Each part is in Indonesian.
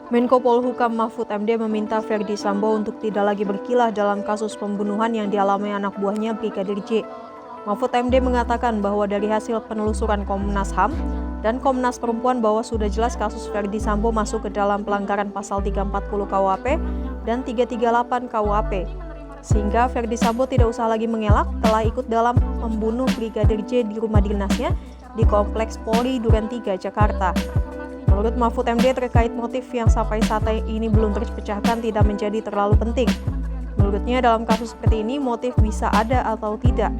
Menko Polhukam Mahfud MD meminta Ferdy Sambo untuk tidak lagi berkilah dalam kasus pembunuhan yang dialami anak buahnya Brigadir J. Mahfud MD mengatakan bahwa dari hasil penelusuran Komnas HAM dan Komnas Perempuan bahwa sudah jelas kasus Ferdy Sambo masuk ke dalam pelanggaran pasal 340 KUHP dan 338 KUHP. Sehingga Ferdy Sambo tidak usah lagi mengelak telah ikut dalam membunuh Brigadir J di rumah dinasnya di Kompleks Polri Duren 3, Jakarta. Menurut Mahfud MD terkait motif yang sampai saat ini belum terpecahkan tidak menjadi terlalu penting. Menurutnya dalam kasus seperti ini motif bisa ada atau tidak.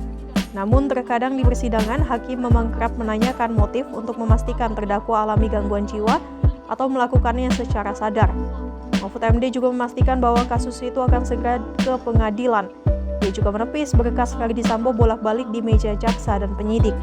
Namun terkadang di persidangan hakim memang kerap menanyakan motif untuk memastikan terdakwa alami gangguan jiwa atau melakukannya secara sadar. Mahfud MD juga memastikan bahwa kasus itu akan segera ke pengadilan. Dia juga menepis berkas Ferdy Sambo bolak-balik di meja jaksa dan penyidik.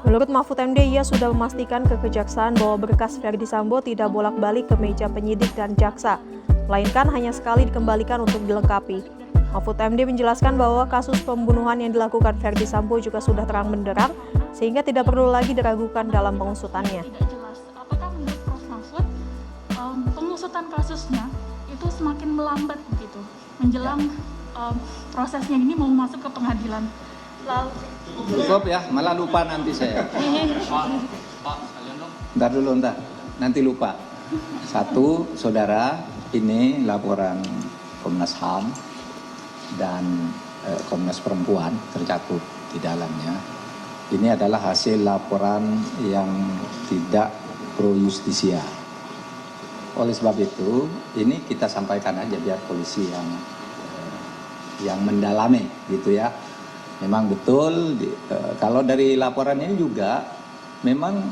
Menurut Mahfud MD, ia sudah memastikan ke kejaksaan bahwa berkas Ferdy Sambo tidak bolak-balik ke meja penyidik dan jaksa, melainkan hanya sekali dikembalikan untuk dilengkapi. Mahfud MD menjelaskan bahwa kasus pembunuhan yang dilakukan Ferdy Sambo juga sudah terang benderang, sehingga tidak perlu lagi diragukan dalam pengusutannya. Apakah menurut Prof. Mahfud, pengusutan kasusnya itu semakin melambat begitu, menjelang prosesnya ini mau masuk ke pengadilan? Cukup ya, malah lupa nanti saya. Ntar dulu, nanti lupa. Satu, saudara, ini laporan Komnas HAM dan Komnas Perempuan tercakup di dalamnya. Ini adalah hasil laporan yang tidak pro justisia. Oleh sebab itu, ini kita sampaikan aja biar polisi yang mendalami, gitu ya. Memang betul, kalau dari laporan ini juga memang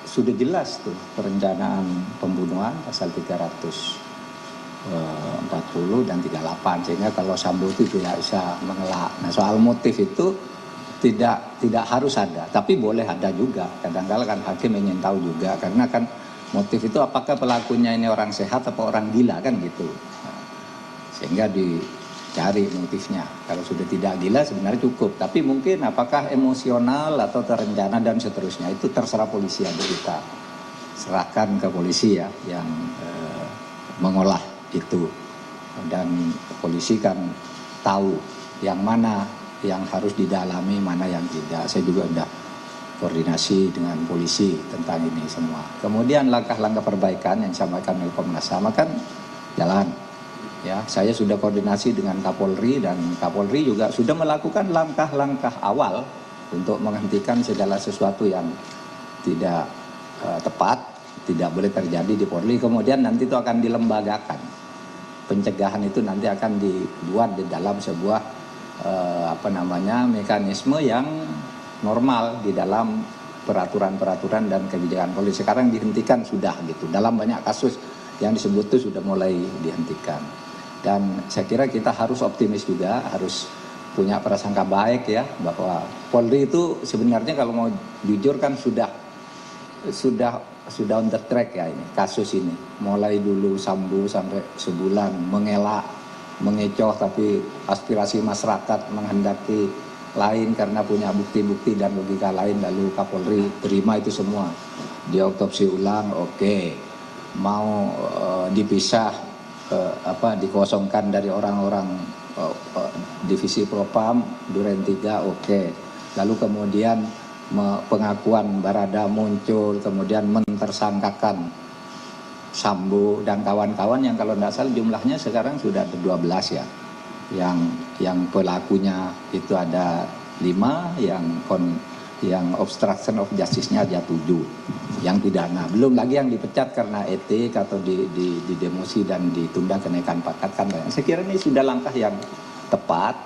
sudah jelas tuh perencanaan pembunuhan pasal 340 dan 38, sehingga kalau Sambo itu tidak bisa mengelak. Nah, soal motif itu tidak harus ada, tapi boleh ada juga. Kadang-kadang kan hakim ingin tahu juga, karena kan motif itu apakah pelakunya ini orang sehat atau orang gila kan gitu. Nah, sehingga cari motifnya. Kalau sudah tidak gila sebenarnya cukup. Tapi mungkin apakah emosional atau terencana dan seterusnya itu terserah polisi aja, kita serahkan ke polisi ya yang mengolah itu. Dan polisi kan tahu yang mana yang harus didalami, mana yang tidak. Saya juga sudah koordinasi dengan polisi tentang ini semua. Kemudian langkah-langkah perbaikan yang disampaikan oleh Komnas HAM kan jalan. Ya, saya sudah koordinasi dengan Kapolri dan Kapolri juga sudah melakukan langkah-langkah awal untuk menghentikan segala sesuatu yang tidak tepat, tidak boleh terjadi di Polri. Kemudian nanti itu akan dilembagakan. Pencegahan itu nanti akan dibuat di dalam sebuah mekanisme yang normal di dalam peraturan-peraturan dan kebijakan Polri. Sekarang dihentikan sudah gitu. Dalam banyak kasus yang disebut itu sudah mulai dihentikan. Dan saya kira kita harus optimis juga, harus punya prasangka baik ya, bahwa Polri itu sebenarnya kalau mau jujur kan sudah on the track ya ini kasus ini. Mulai dulu Sambo sampai sebulan mengelak, mengecoh, tapi aspirasi masyarakat menghendaki lain karena punya bukti-bukti dan logika lain, lalu Kapolri terima itu semua. Diotopsi ulang, oke. Mau dipisah, dikosongkan dari orang-orang divisi Propam Duren 3, oke. Lalu kemudian pengakuan Barada muncul, kemudian mentersangkakan Sambo dan kawan-kawan yang kalau tidak salah jumlahnya sekarang sudah ada 12 ya. Yang pelakunya itu ada 5, yang obstruction of justice-nya ada 7 yang pidana. Belum lagi yang dipecat karena etik atau di demosi dan ditunda kenaikan pangkat kan banyak. Saya kira ini sudah langkah yang tepat